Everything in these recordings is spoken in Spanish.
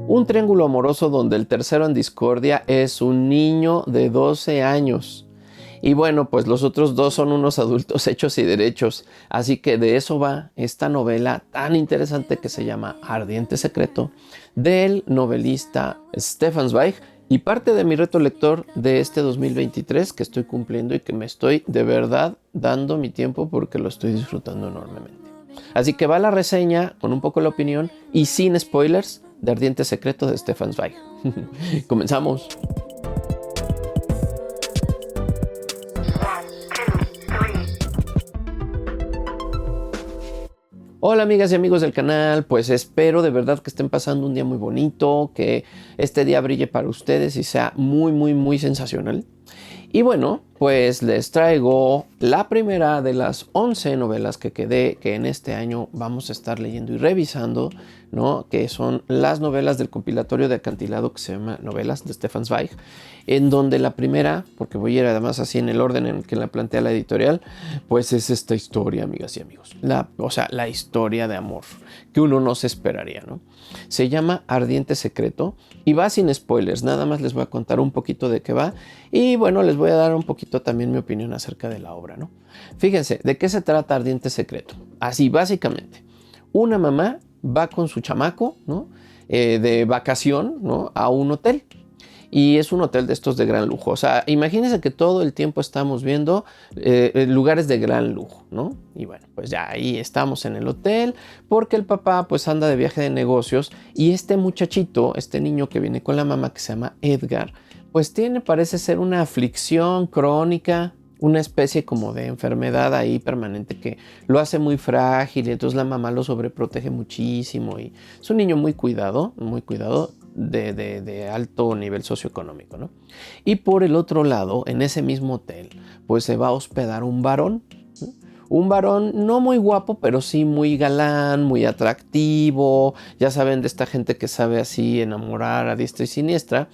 Un triángulo amoroso donde el tercero en discordia es un niño de 12 años. Y bueno, pues los otros dos son unos adultos hechos y derechos. Así que de eso va esta novela tan interesante que se llama Ardiente Secreto, del novelista Stefan Zweig. Y parte de mi reto lector de este 2023 que estoy cumpliendo y que me estoy de verdad dando mi tiempo porque lo estoy disfrutando enormemente. Así que va la reseña con un poco la opinión y sin spoilers de Ardiente Secreto de Stefan Zweig. Comenzamos. Hola amigas y amigos del canal, pues espero de verdad que estén pasando un día muy bonito, que este día brille para ustedes y sea muy sensacional. Y bueno, pues les traigo la primera de las 11 novelas que en este año vamos a estar leyendo y revisando, ¿no? Que son las novelas del compilatorio de acantilado que se llama Novelas de Stefan Zweig, en donde la primera, porque voy a ir además así en el orden en el que la plantea la editorial, pues es esta historia, amigas y amigos. La historia de amor que uno no se esperaría, ¿no? Se llama Ardiente Secreto y va sin spoilers, nada más les voy a contar un poquito de qué va y bueno, les voy a dar un poquito también mi opinión acerca de la obra, ¿no? Fíjense, ¿de qué se trata Ardiente Secreto? Así, básicamente, una mamá va con su chamaco, ¿no? De vacación, ¿no? A un hotel. Y es un hotel de estos de gran lujo. O sea, imagínense que todo el tiempo estamos viendo lugares de gran lujo, ¿no? Y bueno, pues ya ahí estamos en el hotel porque el papá pues anda de viaje de negocios y este muchachito, este niño que viene con la mamá que se llama Edgar, pues parece ser una aflicción crónica, una especie como de enfermedad ahí permanente que lo hace muy frágil y entonces la mamá lo sobreprotege muchísimo y es un niño muy cuidado de alto nivel socioeconómico, ¿no? Y por el otro lado, en ese mismo hotel, pues se va a hospedar un varón, ¿no? Un varón no muy guapo, pero sí muy galán, muy atractivo, ya saben, de esta gente que sabe así enamorar a diestra y siniestra.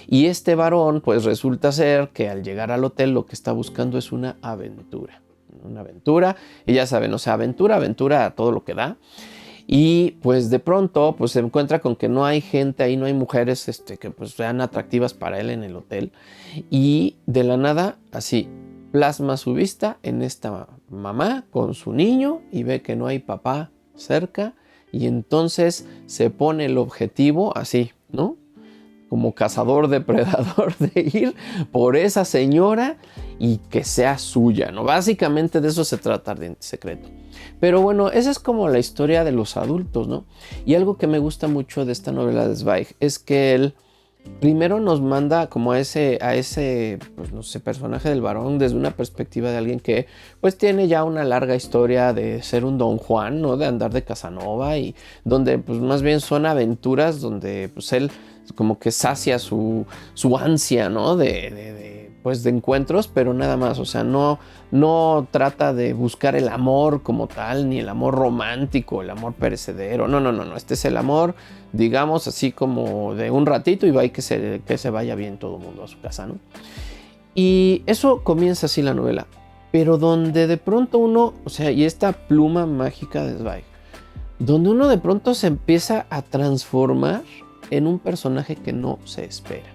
Y este varón, pues resulta ser que al llegar al hotel lo que está buscando es una aventura. Una aventura, y ya saben, o sea, aventura a todo lo que da. Y pues de pronto pues se encuentra con que no hay gente ahí, no hay mujeres que pues sean atractivas para él en el hotel. Y de la nada, así, plasma su vista en esta mamá con su niño y ve que no hay papá cerca. Y entonces se pone el objetivo así, ¿no? Como cazador depredador de ir por esa señora y que sea suya, ¿no? Básicamente de eso se trata Ardiente Secreto. Pero bueno, esa es como la historia de los adultos, ¿no? Y algo que me gusta mucho de esta novela de Zweig es que él primero nos manda como a ese, pues no sé, personaje del varón desde una perspectiva de alguien que pues tiene ya una larga historia de ser un Don Juan, ¿no? De andar de Casanova y donde pues más bien son aventuras donde pues él como que sacia su ansia, ¿no? Pues de encuentros, pero nada más, o sea, no trata de buscar el amor como tal, ni el amor romántico, el amor perecedero, no, este es el amor, digamos, así como de un ratito y va y que se vaya bien todo el mundo a su casa, ¿no? Y eso comienza así la novela, pero donde de pronto uno, o sea, y esta pluma mágica de Zweig, donde uno de pronto se empieza a transformar en un personaje que no se espera.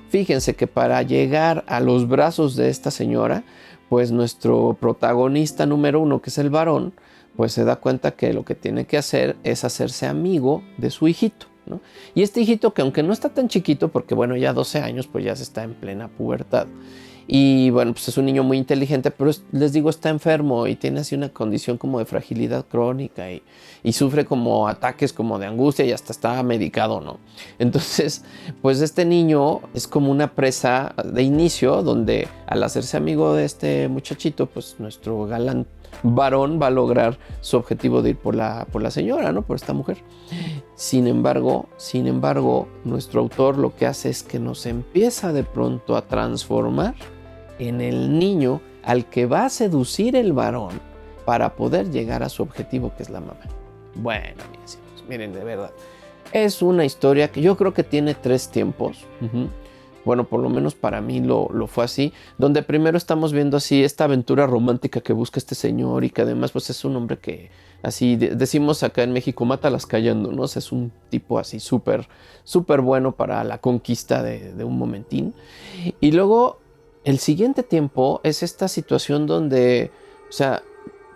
Fíjense que para llegar a los brazos de esta señora, pues nuestro protagonista número uno, que es el varón, pues se da cuenta que lo que tiene que hacer es hacerse amigo de su hijito, ¿no? Y este hijito que aunque no está tan chiquito, porque bueno, ya 12 años, pues ya se está en plena pubertad. Y bueno, pues es un niño muy inteligente, pero les digo, está enfermo y tiene así una condición como de fragilidad crónica y sufre como ataques como de angustia y hasta está medicado, ¿no? Entonces, pues este niño es como una presa de inicio donde al hacerse amigo de este muchachito, pues nuestro galán varón va a lograr su objetivo de ir por la señora, ¿no? Por esta mujer. Sin embargo, nuestro autor lo que hace es que nos empieza de pronto a transformar en el niño al que va a seducir el varón para poder llegar a su objetivo, que es la mamá. Bueno, miren, de verdad, es una historia que yo creo que tiene 3 tiempos. Bueno, por lo menos para mí lo fue así, donde primero estamos viendo así esta aventura romántica que busca este señor y que además pues es un hombre que así decimos acá en México, mátalas callando, ¿no? O sea, es un tipo así súper, súper bueno para la conquista de un momentín. Y luego el siguiente tiempo es esta situación donde, o sea,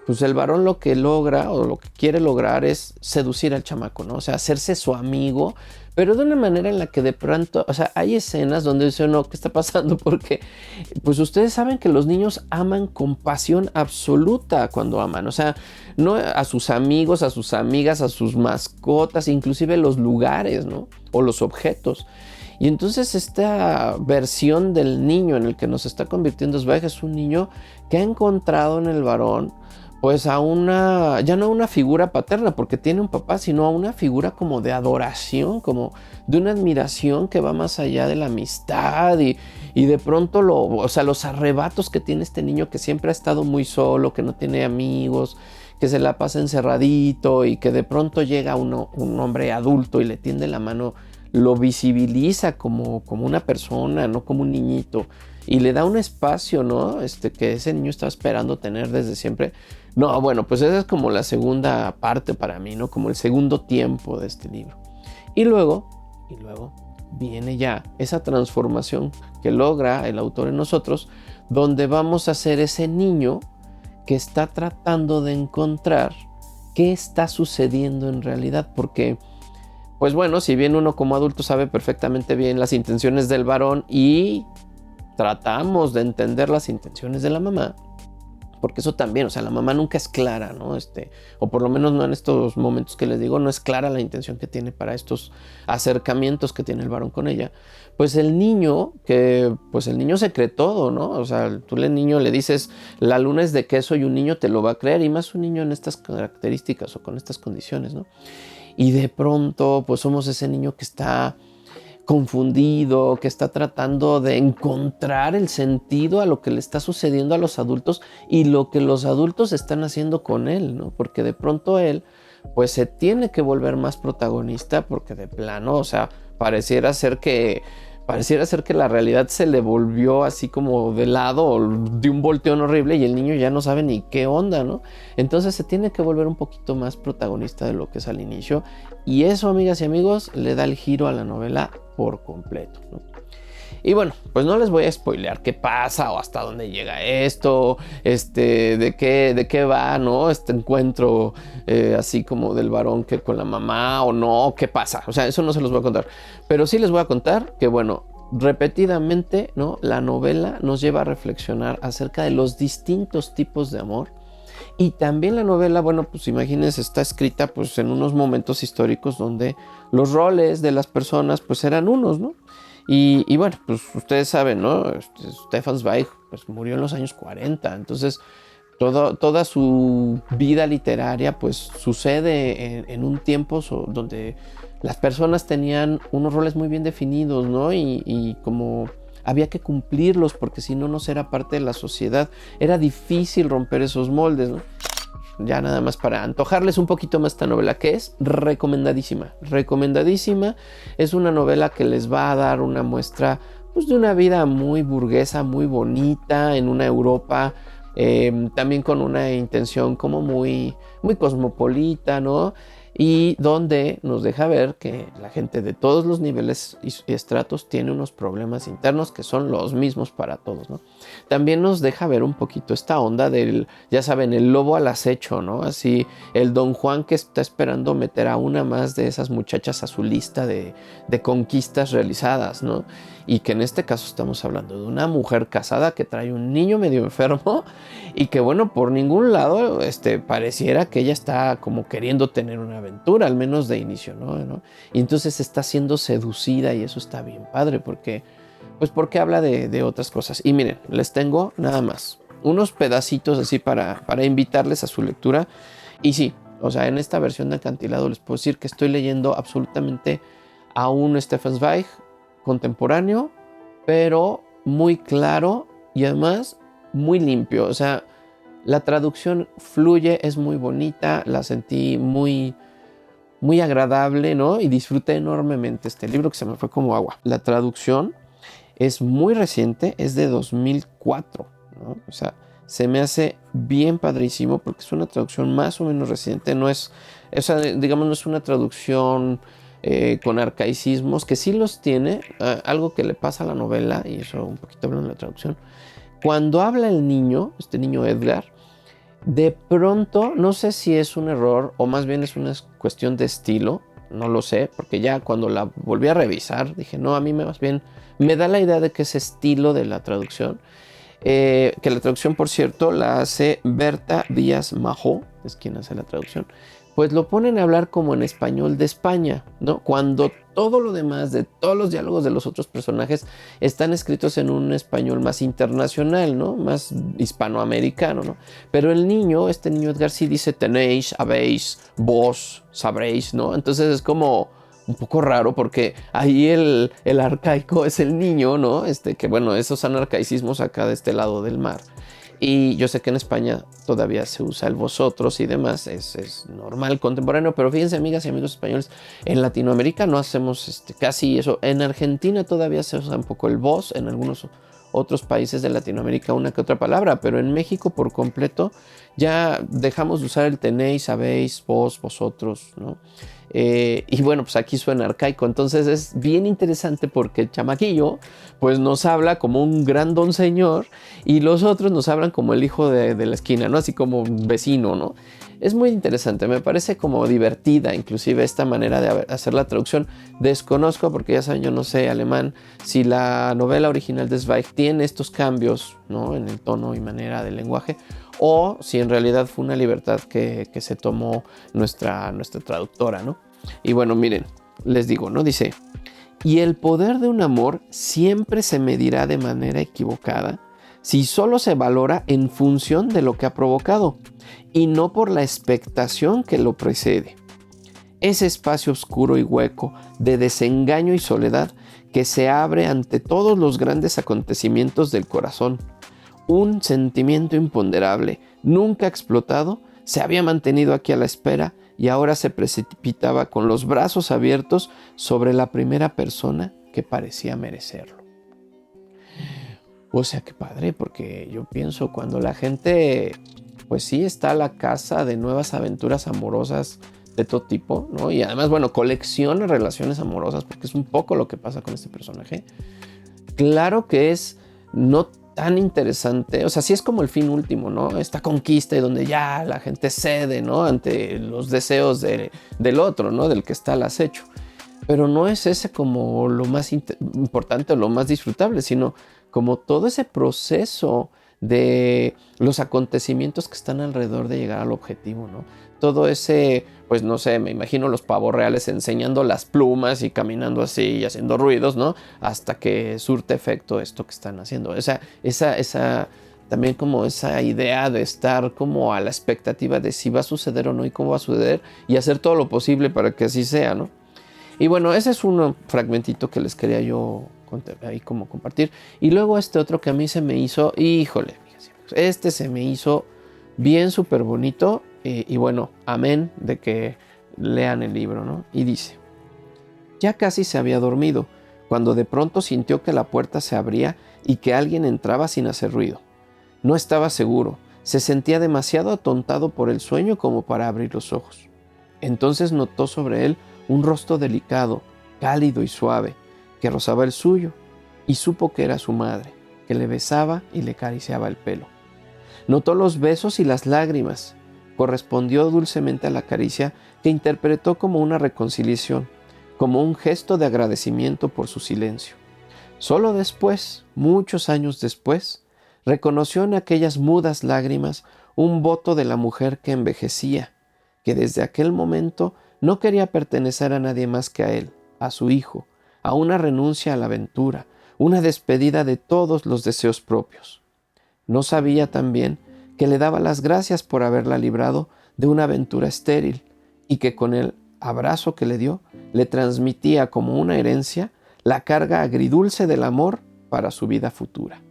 pues el varón lo que logra o lo que quiere lograr es seducir al chamaco, ¿no? O sea, hacerse su amigo, pero de una manera en la que de pronto, o sea, hay escenas donde dice uno, ¿qué está pasando? Porque, pues ustedes saben que los niños aman con pasión absoluta cuando aman, o sea, no a sus amigos, a sus amigas, a sus mascotas, inclusive los lugares, ¿no? O los objetos. Y entonces esta versión del niño en el que nos está convirtiendo Zweig es un niño que ha encontrado en el varón pues a una, ya no a una figura paterna porque tiene un papá, sino a una figura como de adoración, como de una admiración que va más allá de la amistad y de pronto o sea, los arrebatos que tiene este niño que siempre ha estado muy solo, que no tiene amigos, que se la pasa encerradito y que de pronto llega un hombre adulto y le tiende la mano, lo visibiliza como una persona, no como un niñito. Y le da un espacio, ¿no? Que ese niño estaba esperando tener desde siempre. No, bueno, pues esa es como la segunda parte para mí, ¿no? Como el segundo tiempo de este libro. Y luego viene ya esa transformación que logra el autor en nosotros, donde vamos a ser ese niño que está tratando de encontrar qué está sucediendo en realidad, porque pues bueno, si bien uno como adulto sabe perfectamente bien las intenciones del varón y tratamos de entender las intenciones de la mamá, porque eso también, o sea, la mamá nunca es clara, ¿no? O por lo menos no en estos momentos que les digo, no es clara la intención que tiene para estos acercamientos que tiene el varón con ella. Pues el niño, pues el niño se cree todo, ¿no? O sea, tú al niño le dices, la luna es de queso y un niño te lo va a creer, y más un niño en estas características o con estas condiciones, ¿no? Y de pronto, pues somos ese niño que está confundido, que está tratando de encontrar el sentido a lo que le está sucediendo a los adultos y lo que los adultos están haciendo con él, ¿no? Porque de pronto él, pues se tiene que volver más protagonista porque de plano, o sea, pareciera ser que la realidad se le volvió así como de lado o de un volteón horrible y el niño ya no sabe ni qué onda, ¿no? Entonces se tiene que volver un poquito más protagonista de lo que es al inicio y eso, amigas y amigos, le da el giro a la novela por completo, ¿no? Y bueno, pues no les voy a spoilear qué pasa o hasta dónde llega esto, de qué va, ¿no? Este encuentro así como del varón que con la mamá o no, qué pasa. O sea, eso no se los voy a contar. Pero sí les voy a contar que, bueno, repetidamente, ¿no? La novela nos lleva a reflexionar acerca de los distintos tipos de amor. Y también la novela, bueno, pues imagínense, está escrita pues en unos momentos históricos donde los roles de las personas pues eran unos, ¿no? Y bueno, pues ustedes saben, ¿no? Stefan Zweig pues, murió en los años 40, entonces toda su vida literaria pues sucede en un tiempo donde las personas tenían unos roles muy bien definidos, ¿no? Y como había que cumplirlos porque si no, no era parte de la sociedad. Era difícil romper esos moldes, ¿no? Ya nada más para antojarles un poquito más esta novela, que es recomendadísima, recomendadísima. Es una novela que les va a dar una muestra pues, de una vida muy burguesa, muy bonita, en una Europa también con una intención como muy, muy cosmopolita, ¿no? Y donde nos deja ver que la gente de todos los niveles y estratos tiene unos problemas internos que son los mismos para todos, ¿no? También nos deja ver un poquito esta onda del, ya saben, el lobo al acecho, ¿no? Así, el Don Juan que está esperando meter a una más de esas muchachas a su lista de conquistas realizadas, ¿no? Y que en este caso estamos hablando de una mujer casada que trae un niño medio enfermo y que, bueno, por ningún lado pareciera que ella está como queriendo tener una aventura, al menos de inicio, ¿no? Y entonces está siendo seducida y eso está bien padre porque habla de otras cosas. Y miren, les tengo nada más unos pedacitos así para invitarles a su lectura. Y sí, o sea, en esta versión de Acantilado les puedo decir que estoy leyendo absolutamente a un Stefan Zweig contemporáneo, pero muy claro y además muy limpio. O sea, la traducción fluye, es muy bonita, la sentí muy, muy agradable, ¿no? Y disfruté enormemente este libro que se me fue como agua. La traducción Es muy reciente, es de 2004, ¿no? O sea, se me hace bien padrísimo porque es una traducción más o menos reciente, no es, o sea, digamos, no es una traducción con arcaicismos, que sí los tiene, algo que le pasa a la novela, y eso un poquito hablando de la traducción. Cuando habla el niño, este niño Edgar, de pronto, no sé si es un error o más bien es una cuestión de estilo, no lo sé, porque ya cuando la volví a revisar dije, no, a mí más bien me da la idea de que es estilo de la traducción, que la traducción, por cierto, la hace Berta Díaz Majó, es quien hace la traducción, pues lo ponen a hablar como en español de España, ¿no? Cuando todo lo demás de todos los diálogos de los otros personajes están escritos en un español más internacional, ¿no? Más hispanoamericano, ¿no? Pero el niño, este niño Edgar, sí dice tenéis, habéis, vos, sabréis, ¿no? Entonces es como un poco raro porque ahí el arcaico es el niño, ¿no? Que bueno, esos son arcaicismos acá de este lado del mar. Y yo sé que en España todavía se usa el vosotros y demás, es normal, contemporáneo, pero fíjense, amigas y amigos españoles, en Latinoamérica no hacemos casi eso. En Argentina todavía se usa un poco el vos, en algunos otros países de Latinoamérica una que otra palabra, pero en México por completo ya dejamos de usar el tenéis, sabéis, vos, vosotros, ¿no? Y bueno, pues aquí suena arcaico, entonces es bien interesante porque el chamaquillo pues nos habla como un gran don señor y los otros nos hablan como el hijo de la esquina, ¿no? Así como un vecino, ¿no? Es muy interesante, me parece como divertida inclusive esta manera de hacer la traducción. Desconozco, porque ya saben, yo no sé alemán, si la novela original de Zweig tiene estos cambios, ¿no? En el tono y manera del lenguaje, o si en realidad fue una libertad que se tomó nuestra traductora, ¿no? Y bueno, miren, les digo, ¿no? Dice, y el poder de un amor siempre se medirá de manera equivocada si solo se valora en función de lo que ha provocado y no por la expectación que lo precede. Ese espacio oscuro y hueco de desengaño y soledad que se abre ante todos los grandes acontecimientos del corazón. Un sentimiento imponderable, nunca explotado, se había mantenido aquí a la espera y ahora se precipitaba con los brazos abiertos sobre la primera persona que parecía merecerlo. O sea, qué padre, porque yo pienso cuando la gente, pues sí, está a la caza de nuevas aventuras amorosas de todo tipo, ¿no? Y además, bueno, colecciona relaciones amorosas, porque es un poco lo que pasa con este personaje. Claro que es no tan interesante, o sea, sí es como el fin último, ¿no? Esta conquista y donde ya la gente cede, ¿no? Ante los deseos del otro, ¿no? Del que está al acecho. Pero no es ese como lo más importante o lo más disfrutable, sino como todo ese proceso de los acontecimientos que están alrededor de llegar al objetivo, ¿no? Todo ese, pues no sé, me imagino los pavos reales enseñando las plumas y caminando así y haciendo ruidos, ¿no? Hasta que surte efecto esto que están haciendo. Esa también como esa idea de estar como a la expectativa de si va a suceder o no y cómo va a suceder y hacer todo lo posible para que así sea, ¿no? Y bueno, ese es un fragmentito que les quería yo ahí como compartir. Y luego este otro que a mí se me hizo, híjole, este se me hizo bien súper bonito. Y bueno, amén de que lean el libro, ¿no? Y dice, ya casi se había dormido, cuando de pronto sintió que la puerta se abría y que alguien entraba sin hacer ruido. No estaba seguro, se sentía demasiado atontado por el sueño como para abrir los ojos. Entonces notó sobre él un rostro delicado, cálido y suave, que rozaba el suyo, y supo que era su madre, que le besaba y le acariciaba el pelo. Notó los besos y las lágrimas, correspondió dulcemente a la caricia que interpretó como una reconciliación, como un gesto de agradecimiento por su silencio. Solo después, muchos años después, reconoció en aquellas mudas lágrimas un voto de la mujer que envejecía, que desde aquel momento no quería pertenecer a nadie más que a él, a su hijo, a una renuncia a la aventura, una despedida de todos los deseos propios. No sabía también que le daba las gracias por haberla librado de una aventura estéril y que con el abrazo que le dio le transmitía como una herencia la carga agridulce del amor para su vida futura.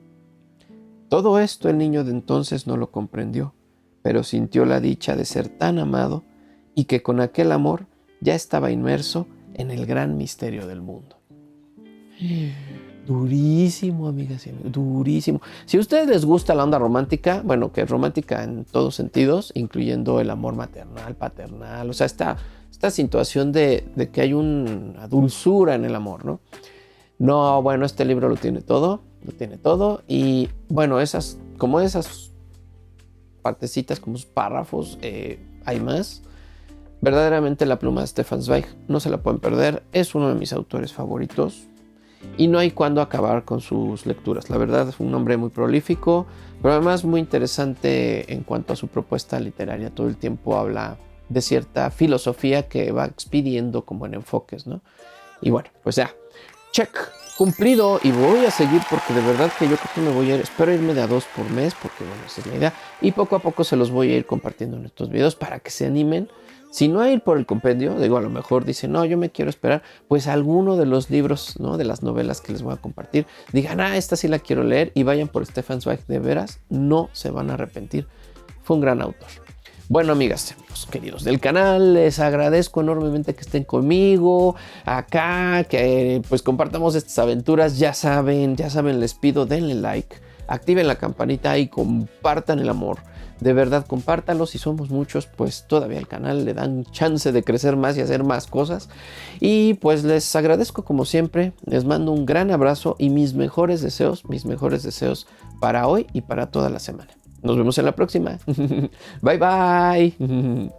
Todo esto el niño de entonces no lo comprendió, pero sintió la dicha de ser tan amado y que con aquel amor ya estaba inmerso en el gran misterio del mundo. Durísimo, amigas y amigos, durísimo. Si a ustedes les gusta la onda romántica, bueno, que es romántica en todos sentidos, incluyendo el amor maternal, paternal, o sea, esta situación de que hay una dulzura en el amor, ¿no? No, bueno, este libro lo tiene todo, y bueno, esas partecitas, como esos párrafos, hay más. Verdaderamente la pluma de Stefan Zweig, no se la pueden perder, es uno de mis autores favoritos. Y no hay cuándo acabar con sus lecturas. La verdad es un hombre muy prolífico, pero además muy interesante en cuanto a su propuesta literaria. Todo el tiempo habla de cierta filosofía que va expidiendo como en enfoques, ¿no? Y bueno, pues ya, check, cumplido. Y voy a seguir porque de verdad que yo creo que me voy a ir, espero irme de a 2 por mes, porque bueno, esa es la idea. Y poco a poco se los voy a ir compartiendo en estos videos para que se animen. Si no a ir por el compendio, digo, a lo mejor dicen, no, yo me quiero esperar, pues alguno de los libros, ¿no? De las novelas que les voy a compartir, digan, esta sí la quiero leer, y vayan por Stefan Zweig, de veras, no se van a arrepentir. Fue un gran autor. Bueno, amigas, amigos queridos del canal, les agradezco enormemente que estén conmigo acá, que pues compartamos estas aventuras. Ya saben, les pido, denle like, activen la campanita y compartan el amor. De verdad, compártanlo. Si somos muchos, pues todavía al canal le dan chance de crecer más y hacer más cosas. Y pues les agradezco como siempre. Les mando un gran abrazo y mis mejores deseos para hoy y para toda la semana. Nos vemos en la próxima. Bye bye.